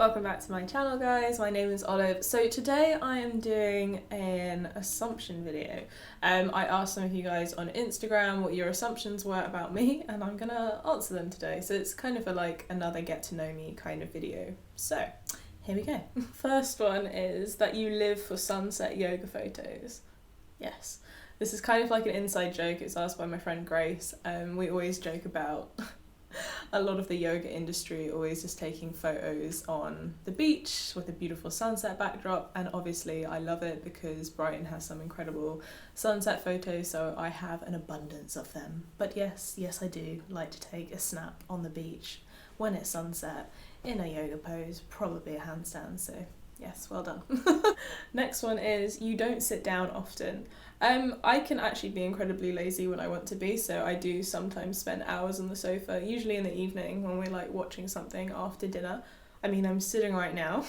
Welcome back to my channel, guys. My name is Olive. So today I am doing an assumption video. I asked some of you guys on Instagram what your assumptions were about me, and I'm gonna answer them today. So it's kind of another get to know me kind of video. So here we go. First one is that you live for sunset yoga photos. Yes. This is kind of like an inside joke. It's asked by my friend Grace. We always joke about a lot of the yoga industry always just taking photos on the beach with a beautiful sunset backdrop, and obviously I love it because Brighton has some incredible sunset photos, so I have an abundance of them. But yes, I do like to take a snap on the beach when it's sunset in a yoga pose, probably a handstand, so yes, well done. Next one is you don't sit down often. I can actually be incredibly lazy when I want to be, so I do sometimes spend hours on the sofa, usually in the evening when we're like watching something after dinner. I mean, I'm sitting right now.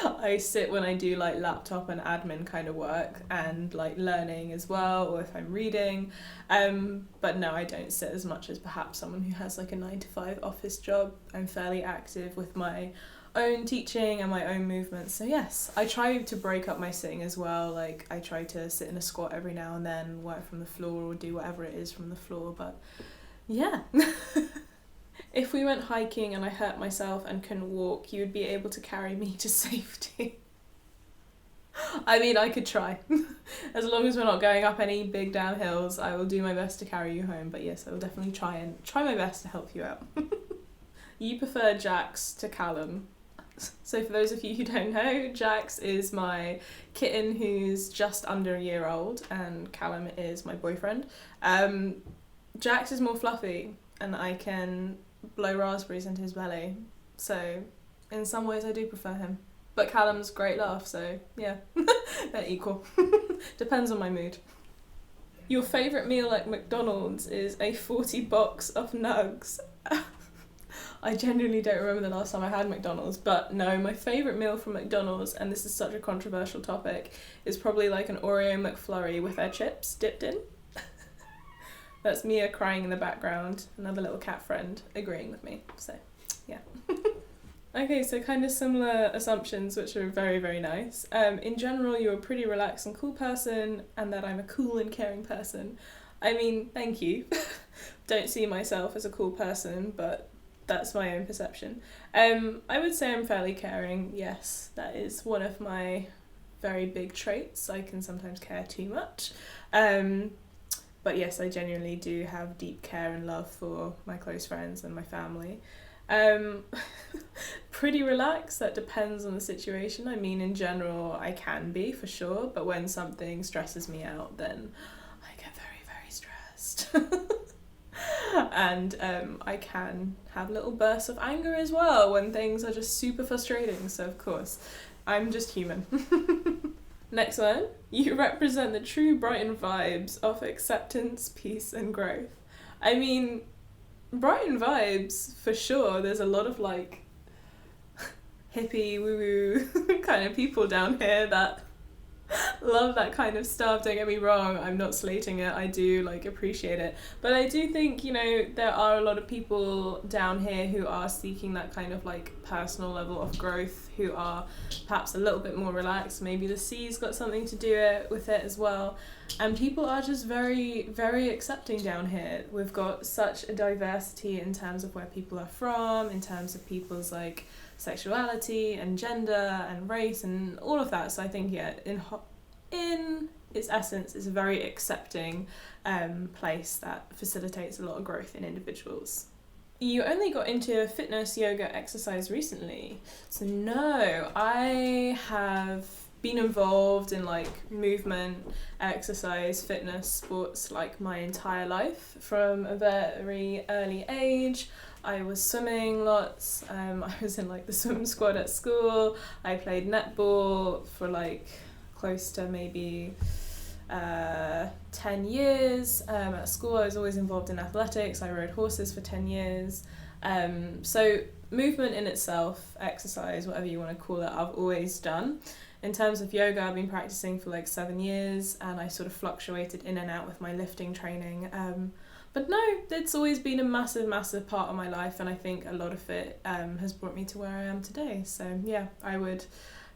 I sit when I do like laptop and admin kind of work and like learning as well, or if I'm reading. But no, I don't sit as much as perhaps someone who has like a 9-to-5 office job. I'm fairly active with my own teaching and my own movements, so yes, I try to break up my sitting as well. Like I try to sit in a squat every now and then, work from the floor or do whatever it is from the floor, but yeah. If we went hiking and I hurt myself and couldn't walk, you would be able to carry me to safety. I mean, I could try. As long as we're not going up any big downhills, I will do my best to carry you home, but yes, I will definitely try my best to help you out. You prefer Jax to Callum. So for those of you who don't know, Jax is my kitten who's just under a year old, and Callum is my boyfriend. Jax is more fluffy and I can blow raspberries into his belly, so in some ways I do prefer him. But Callum's great laugh, so yeah, they're equal. Depends on my mood. Your favourite meal at McDonald's is a 40 box of nugs. I genuinely don't remember the last time I had McDonald's, but no, my favourite meal from McDonald's, and this is such a controversial topic, is probably like an Oreo McFlurry with their chips dipped in. That's Mia crying in the background, another little cat friend agreeing with me, so yeah. Okay, so kind of similar assumptions, which are very, very nice. In general, you're a pretty relaxed and cool person, and that I'm a cool and caring person. I mean, thank you. Don't see myself as a cool person, but that's my own perception. I would say I'm fairly caring, yes. That is one of my very big traits. I can sometimes care too much. But yes, I genuinely do have deep care and love for my close friends and my family. Pretty relaxed, that depends on the situation. I mean, in general, I can be, for sure, but when something stresses me out, then I get very, very stressed. And I can have little bursts of anger as well when things are just super frustrating, so of course, I'm just human. Next one, you represent the true Brighton vibes of acceptance, peace and growth. I mean, Brighton vibes, for sure. There's a lot of like hippie woo-woo kind of people down here that love that kind of stuff. Don't get me wrong, I'm not slating it, I do like appreciate it, but I do think, you know, there are a lot of people down here who are seeking that kind of like personal level of growth, who are perhaps a little bit more relaxed. Maybe the sea's got something to do with it as well, and people are just very, very accepting down here. We've got such a diversity in terms of where people are from, in terms of people's like sexuality and gender and race and all of that, so I think, yeah, in its essence, it's a very accepting place that facilitates a lot of growth in individuals. You only got into fitness, yoga, exercise recently. So no, I have been involved in like movement, exercise, fitness, sports like my entire life. From a very early age, I was swimming lots. I was in like the swim squad at school. I played netball for like close to maybe 10 years. At school I was always involved in athletics. I rode horses for 10 years. So movement in itself, exercise, whatever you want to call it, I've always done. In terms of yoga, I've been practicing for like 7 years, and I sort of fluctuated in and out with my lifting training. But no, it's always been a massive part of my life, and I think a lot of it has brought me to where I am today. So yeah, I wouldn't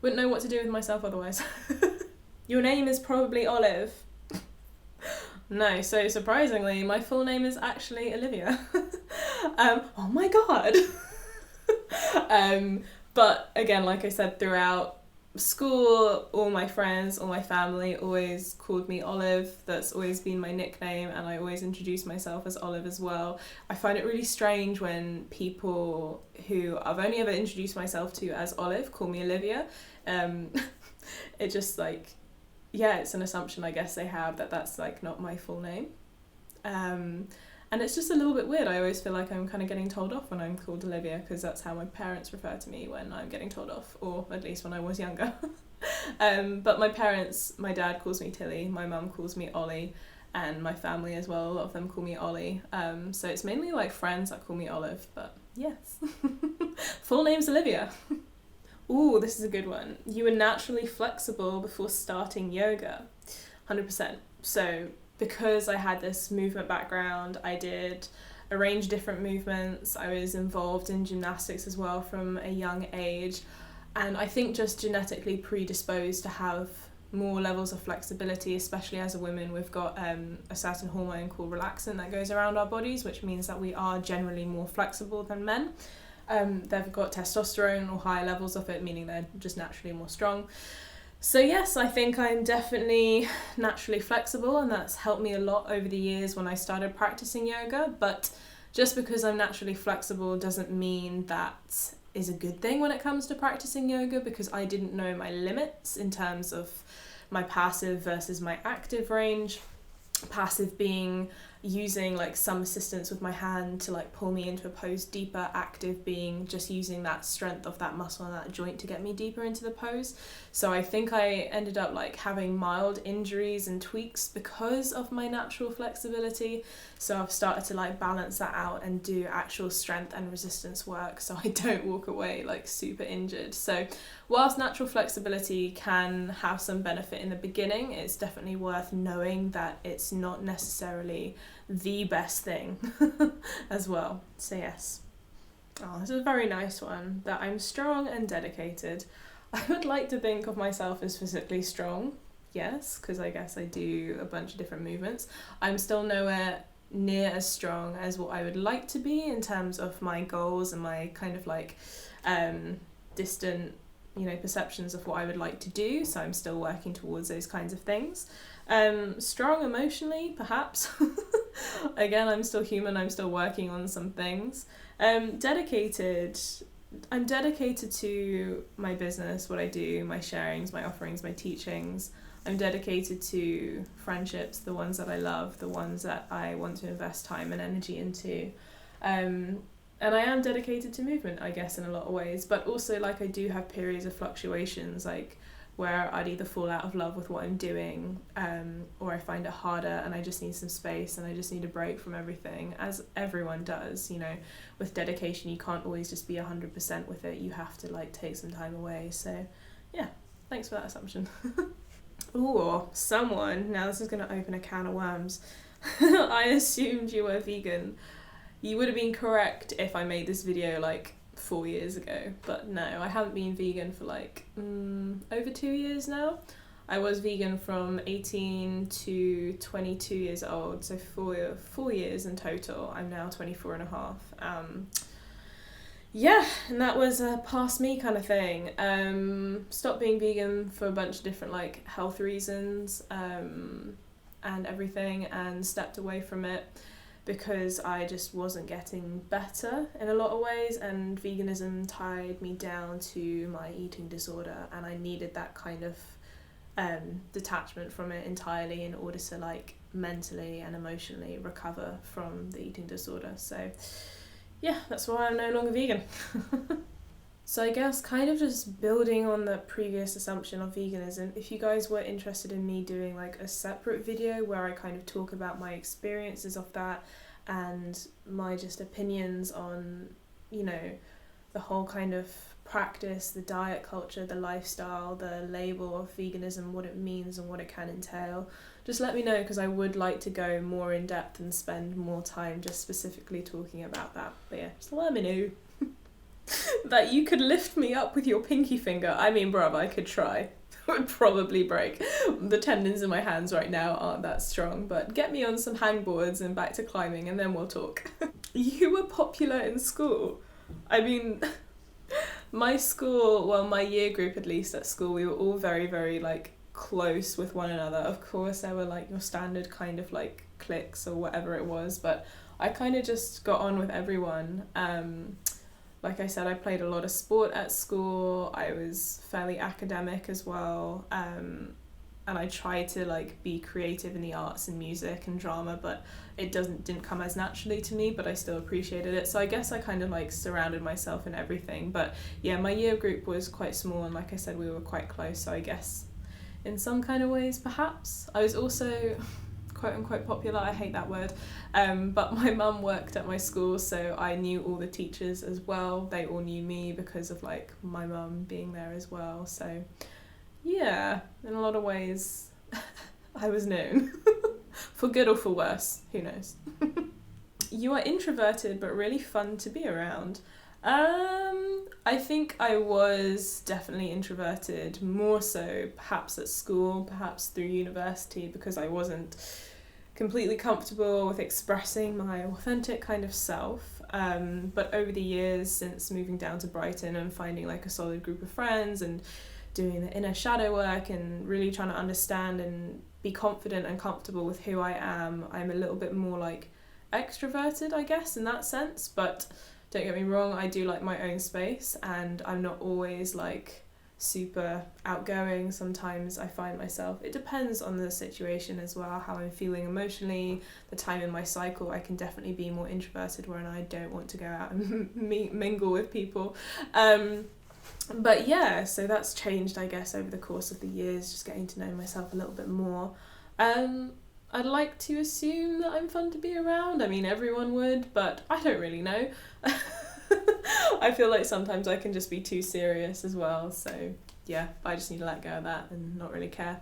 know what to do with myself otherwise. Your name is probably Olive. No, so surprisingly, my full name is actually Olivia. Oh my god. But again, like I said, throughout school, all my friends, all my family always called me Olive. That's always been my nickname, and I always introduce myself as Olive as well. I find it really strange when people who I've only ever introduced myself to as Olive call me Olivia. It just like, yeah, it's an assumption I guess they have that that's like not my full name. And it's just a little bit weird. I always feel like I'm kind of getting told off when I'm called Olivia, because that's how my parents refer to me when I'm getting told off, or at least when I was younger. But my dad calls me Tilly, my mum calls me Ollie, and my family as well, a lot of them call me Ollie. So it's mainly like friends that call me Olive, but yes. Full name's Olivia. Ooh, this is a good one. You were naturally flexible before starting yoga. 100%. So because I had this movement background, I did a range of different movements. I was involved in gymnastics as well from a young age. And I think just genetically predisposed to have more levels of flexibility, especially as a woman. We've got a certain hormone called relaxin that goes around our bodies, which means that we are generally more flexible than men. They've got testosterone or higher levels of it, meaning they're just naturally more strong. So yes, I think I'm definitely naturally flexible, and that's helped me a lot over the years when I started practicing yoga. But just because I'm naturally flexible doesn't mean that is a good thing when it comes to practicing yoga, because I didn't know my limits in terms of my passive versus my active range. Passive being using like some assistance with my hand to like pull me into a pose deeper, active being just using that strength of that muscle and that joint to get me deeper into the pose. So I think I ended up like having mild injuries and tweaks because of my natural flexibility. So I've started to like balance that out and do actual strength and resistance work so I don't walk away like super injured. So whilst natural flexibility can have some benefit in the beginning, it's definitely worth knowing that it's not necessarily the best thing as well. So yes. Oh, this is a very nice one. That I'm strong and dedicated. I would like to think of myself as physically strong. Yes, because I guess I do a bunch of different movements. I'm still nowhere near as strong as what I would like to be in terms of my goals and my kind of like distant, perceptions of what I would like to do. So I'm still working towards those kinds of things. Strong emotionally, perhaps. Again, I'm still human. I'm still working on some things. Dedicated. I'm dedicated to my business, what I do, my sharings, my offerings, my teachings. I'm dedicated to friendships, the ones that I love, the ones that I want to invest time and energy into. And I am dedicated to movement, I guess, in a lot of ways. But also, like, I do have periods of fluctuations, like where I'd either fall out of love with what I'm doing, or I find it harder and I just need some space and I just need a break from everything, as everyone does. With dedication, you can't always just be 100% with it. You have to like take some time away. So yeah, thanks for that assumption. Ooh, someone, now this is going to open a can of worms. I assumed you were vegan. You would have been correct if I made this video like 4 years ago, but no, I haven't been vegan for like over 2 years now. I was vegan from 18 to 22 years old, so 4 years in total. I'm now 24 and a half. Yeah, and that was a past me kind of thing. Stopped being vegan for a bunch of different like health reasons and everything, and stepped away from it because I just wasn't getting better in a lot of ways, and veganism tied me down to my eating disorder, and I needed that kind of detachment from it entirely in order to like mentally and emotionally recover from the eating disorder. So yeah, that's why I'm no longer vegan. So I guess kind of just building on the previous assumption of veganism, if you guys were interested in me doing like a separate video where I kind of talk about my experiences of that and my just opinions on, the whole kind of practice, the diet culture, the lifestyle, the label of veganism, what it means and what it can entail, just let me know, because I would like to go more in depth and spend more time just specifically talking about that. But yeah, just let me know. That you could lift me up with your pinky finger. I mean, bruv, I could try. Would probably break. The tendons in my hands right now aren't that strong, but get me on some hangboards and back to climbing and then we'll talk. You were popular in school. I mean, my school, well, my year group at least at school, we were all very, very like close with one another. Of course, there were like your standard kind of like cliques or whatever it was, but I kind of just got on with everyone. Like I said, I played a lot of sport at school. I was fairly academic as well. And I tried to like be creative in the arts and music and drama, but it didn't come as naturally to me, but I still appreciated it. So I guess I kind of like surrounded myself in everything. But yeah, my year group was quite small, and like I said, we were quite close. So I guess in some kind of ways, perhaps. I was also quote unquote popular, I hate that word, but my mum worked at my school, so I knew all the teachers as well. They all knew me because of like my mum being there as well. So yeah, in a lot of ways I was known. For good or for worse, who knows. You are introverted but really fun to be around. I think I was definitely introverted, more so perhaps at school, perhaps through university, because I wasn't completely comfortable with expressing my authentic kind of self. But over the years, since moving down to Brighton and finding like a solid group of friends and doing the inner shadow work and really trying to understand and be confident and comfortable with who I am, I'm a little bit more like extroverted, I guess, in that sense. But don't get me wrong, I do like my own space, and I'm not always like super outgoing. Sometimes I find myself, it depends on the situation as well, how I'm feeling emotionally, the time in my cycle. I can definitely be more introverted when I don't want to go out and mingle with people. But yeah, so that's changed, I guess, over the course of the years, just getting to know myself a little bit more. I'd like to assume that I'm fun to be around. I mean, everyone would, but I don't really know. I feel like sometimes I can just be too serious as well, so yeah, I just need to let go of that and not really care.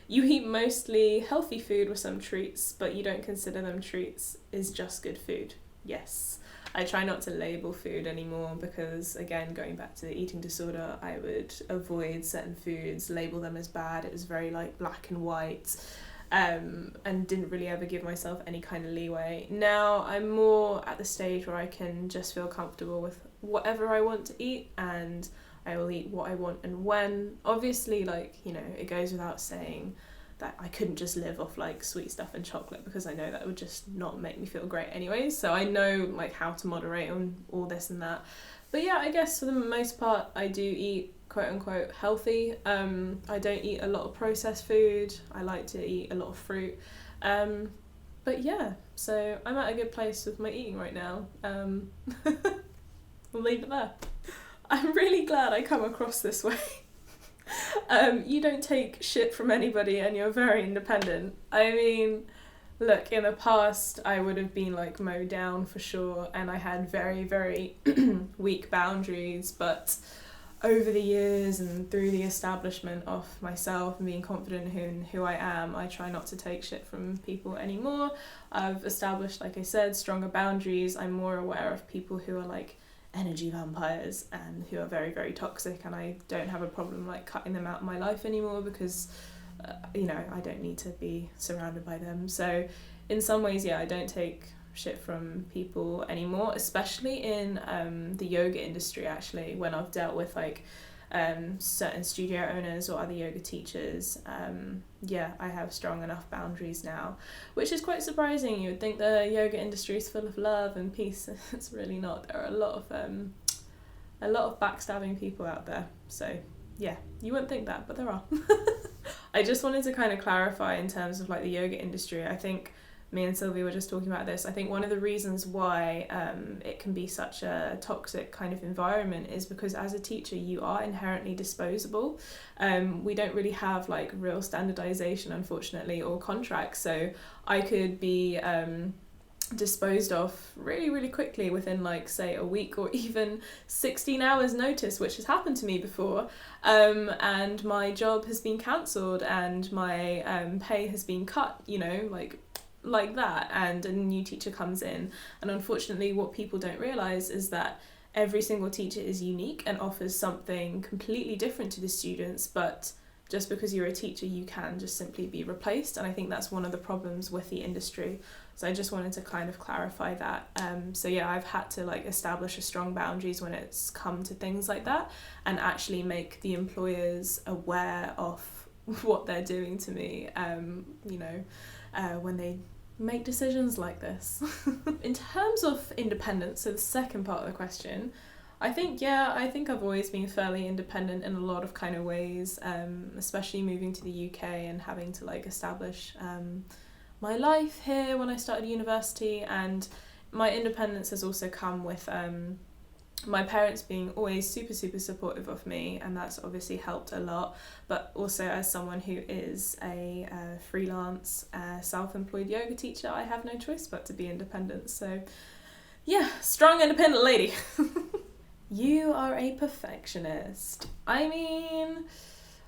You eat mostly healthy food with some treats, but you don't consider them treats, is just good food. Yes. I try not to label food anymore because, again, going back to the eating disorder, I would avoid certain foods, label them as bad. It was very like black and white. And didn't really ever give myself any kind of leeway. Now I'm more at the stage where I can just feel comfortable with whatever I want to eat, and I will eat what I want and when. Obviously, like, you know, it goes without saying that I couldn't just live off like sweet stuff and chocolate, because I know that would just not make me feel great anyways. So I know like how to moderate on all this and that. But yeah, I guess for the most part I do eat quote unquote healthy. I don't eat a lot of processed food. I like to eat a lot of fruit. But yeah, so I'm at a good place with my eating right now. We'll leave it there. I'm really glad I come across this way. You don't take shit from anybody and you're very independent. I mean, look, in the past I would have been like mowed down for sure, and I had very, very weak boundaries, but over the years and through the establishment of myself and being confident in who I am, I try not to take shit from people anymore. I've established, like I said, stronger boundaries. I'm more aware of people who are like energy vampires and who are very, very toxic, and I don't have a problem like cutting them out of my life anymore because you know, I don't need to be surrounded by them. So in some ways, yeah, I don't take shit from people anymore, especially in the yoga industry. Actually, when I've dealt with like certain studio owners or other yoga teachers, yeah, I have strong enough boundaries now, which is quite surprising. You would think the yoga industry is full of love and peace. It's really not. There are a lot of backstabbing people out there. So yeah, you wouldn't think that, but there are. I just wanted to kind of clarify in terms of like the yoga industry. I think me and Sylvia were just talking about this. I think one of the reasons why it can be such a toxic kind of environment is because as a teacher you are inherently disposable. We don't really have like real standardization, unfortunately, or contracts. So I could be disposed of really, really quickly within like say a week or even 16 hours notice, which has happened to me before, and my job has been cancelled and my pay has been cut, you know, like that, and a new teacher comes in. And unfortunately what people don't realise is that every single teacher is unique and offers something completely different to the students, but just because you're a teacher you can just simply be replaced. And I think that's one of the problems with the industry. So I just wanted to kind of clarify that. So yeah, I've had to like establish a strong boundaries when it's come to things like that, and actually make the employers aware of what they're doing to me, you know, when they make decisions like this. In terms of independence, so the second part of the question, I think I've always been fairly independent in a lot of kind of ways, especially moving to the UK and having to like establish my life here when I started university. And my independence has also come with my parents being always super, super supportive of me, and that's obviously helped a lot. But also as someone who is a freelance self-employed yoga teacher, I have no choice but to be independent. So yeah, strong independent lady. You are a perfectionist. I mean,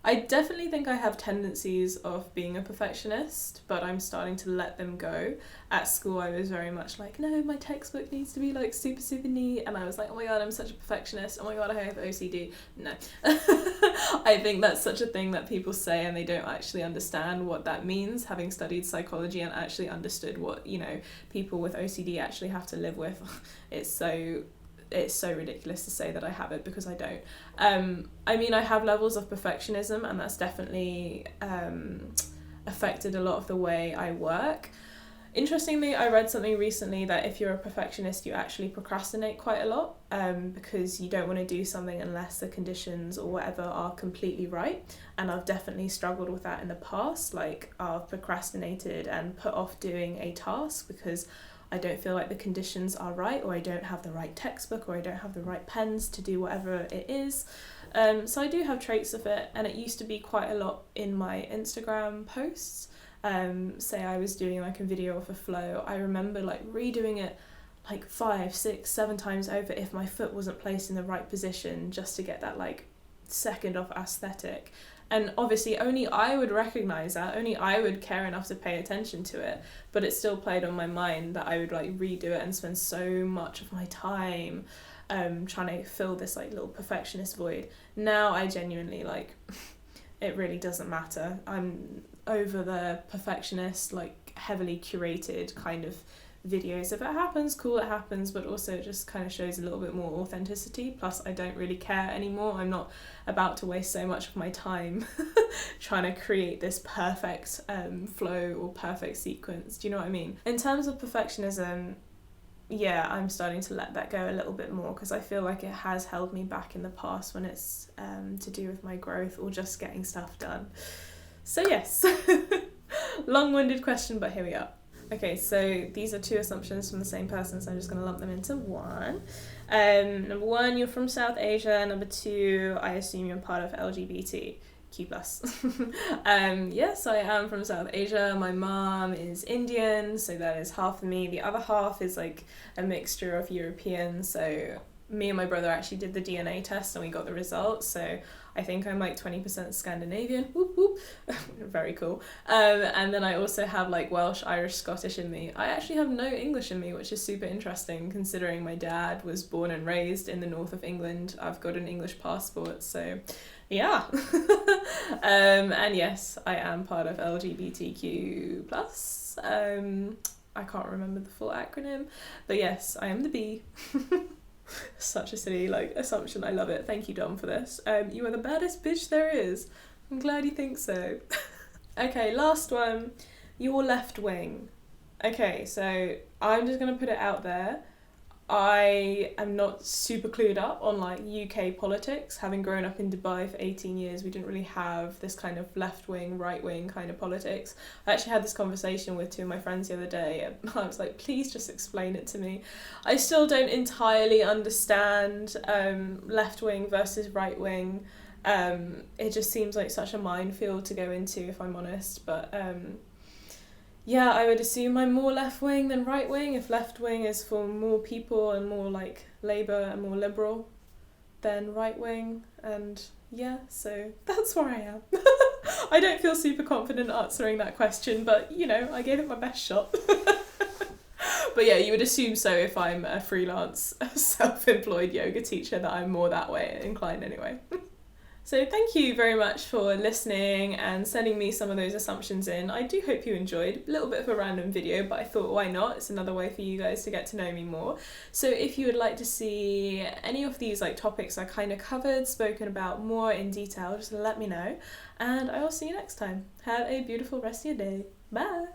I definitely think I have tendencies of being a perfectionist, but I'm starting to let them go. At school I was very much like, no, my textbook needs to be like super, super neat, and I was like, oh my god, I'm such a perfectionist, oh my god, I have OCD. No. I think that's such a thing that people say and they don't actually understand what that means, having studied psychology and actually understood what, you know, people with OCD actually have to live with. It's so ridiculous to say that I have it, because I don't. I mean, I have levels of perfectionism, and that's definitely affected a lot of the way I work. Interestingly, I read something recently that if you're a perfectionist, you actually procrastinate quite a lot, because you don't want to do something unless the conditions or whatever are completely right. And I've definitely struggled with that in the past. Like, I've procrastinated and put off doing a task because I don't feel like the conditions are right, or I don't have the right textbook, or I don't have the right pens to do whatever it is. So I do have traits of it, and it used to be quite a lot in my Instagram posts. Say I was doing like a video of a flow, I remember like redoing it like 5, 6, 7 times over if my foot wasn't placed in the right position, just to get that like second off aesthetic. And obviously only I would recognise that, only I would care enough to pay attention to it, but it still played on my mind that I would like redo it and spend so much of my time trying to fill this like little perfectionist void. Now I genuinely like, it really doesn't matter. I'm over the perfectionist, like heavily curated kind of videos. If it happens, cool, it happens, but also it just kind of shows a little bit more authenticity. Plus I don't really care anymore. I'm not about to waste so much of my time trying to create this perfect flow or perfect sequence. Do you know what I mean? In terms of perfectionism, yeah, I'm starting to let that go a little bit more, because I feel like it has held me back in the past when it's to do with my growth or just getting stuff done. So yes, long-winded question, but here we are. Okay, so these are 2 assumptions from the same person, so I'm just going to lump them into one. Number 1, you're from South Asia. Number 2, I assume you're part of LGBTQ+. Yes, I am from South Asia. My mom is Indian, so that is half of me. The other half is like a mixture of European, so me and my brother actually did the DNA test and we got the results, so I think I'm like 20% Scandinavian, whoop whoop, very cool. And then I also have like Welsh, Irish, Scottish in me. I actually have no English in me, which is super interesting considering my dad was born and raised in the north of England. I've got an English passport, so yeah. And yes, I am part of LGBTQ+. I can't remember the full acronym, but yes, I am the B. Such a silly like assumption. I love it. Thank you, Dom, for this. You are the baddest bitch there is. I'm glad you think so. Okay, last one. You're left wing. Okay, so I'm just gonna put it out there. I am not super clued up on like UK politics. Having grown up in Dubai for 18 years, we didn't really have this kind of left wing, right wing kind of politics. I actually had this conversation with 2 of my friends the other day, and I was like, please just explain it to me. I still don't entirely understand left wing versus right wing. It just seems like such a minefield to go into, if I'm honest, but Yeah, I would assume I'm more left wing than right wing. If left wing is for more people and more like Labour and more liberal, then right wing. And yeah, so that's where I am. I don't feel super confident answering that question, but you know, I gave it my best shot. But yeah, you would assume so if I'm a freelance, self-employed yoga teacher, that I'm more that way inclined anyway. So thank you very much for listening and sending me some of those assumptions in. I do hope you enjoyed. A little bit of a random video, but I thought, why not? It's another way for you guys to get to know me more. So if you would like to see any of these like topics I kind of covered, spoken about more in detail, just let me know. And I will see you next time. Have a beautiful rest of your day. Bye!